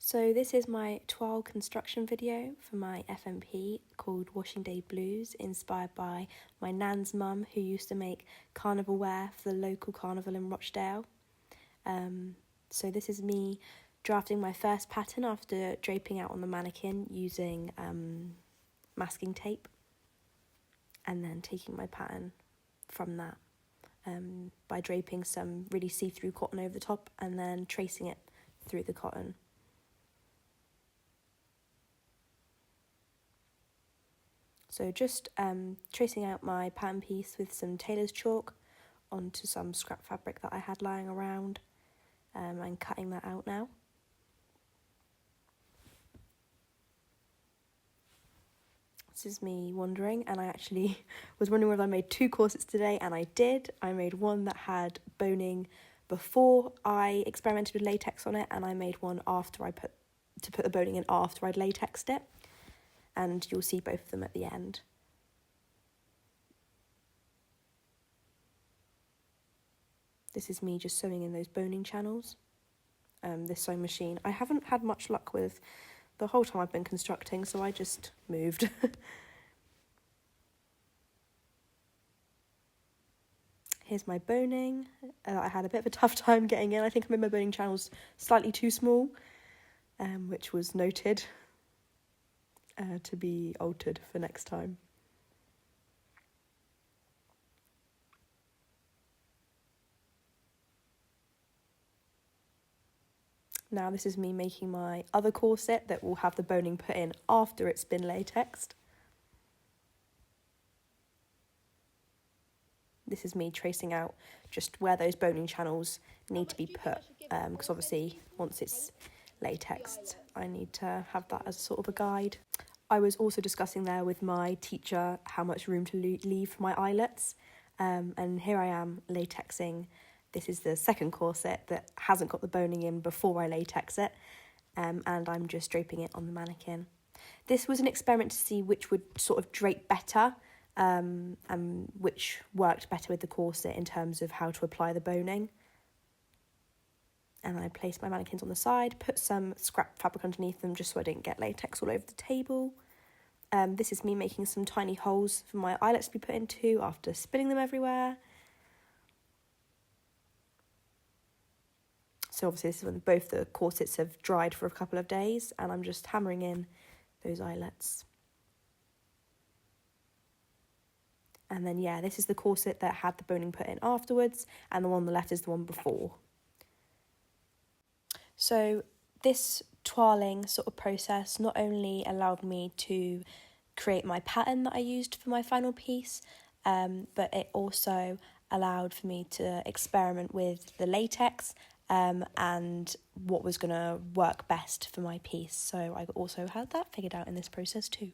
So this is my toile construction video for my FMP called Washing Day Blues, inspired by my nan's mum who used to make carnival wear for the local carnival in Rochdale. So this is me drafting my first pattern after draping out on the mannequin using masking tape, and then taking my pattern from that by draping some really see-through cotton over the top and then tracing it through the cotton. So just tracing out my pattern piece with some tailor's chalk onto some scrap fabric that I had lying around, and cutting that out now. This is me wandering, and I actually was wondering whether I made two corsets today, and I did. I made one that had boning before I experimented with latex on it, and I made one after I put the boning in after I'd latexed it. And you'll see both of them at the end. This is me just sewing in those boning channels. This sewing machine I haven't had much luck with the whole time I've been constructing, so I just moved. Here's my boning. I had a bit of a tough time getting in. I think I made my boning channels slightly too small, which was noted. To be altered for next time. Now this is me making my other corset that will have the boning put in after it's been latexed. This is me tracing out just where those boning channels need to be put, because obviously once it's latexed I need to have that as sort of a guide. I was also discussing there with my teacher how much room to leave for my eyelets, and here I am latexing. This is the second corset that hasn't got the boning in before I latex it, and I'm just draping it on the mannequin. This was an experiment to see which would sort of drape better, and which worked better with the corset in terms of how to apply the boning. And I placed my mannequins on the side, put some scrap fabric underneath them just so I didn't get latex all over the table. This is me making some tiny holes for my eyelets to be put into after spilling them everywhere. So obviously this is when both the corsets have dried for a couple of days, and I'm just hammering in those eyelets. And then yeah, this is the corset that had the boning put in afterwards, and the one on the left is the one before. So this toiling sort of process not only allowed me to create my pattern that I used for my final piece, but it also allowed for me to experiment with the latex and what was going to work best for my piece. So I also had that figured out in this process too.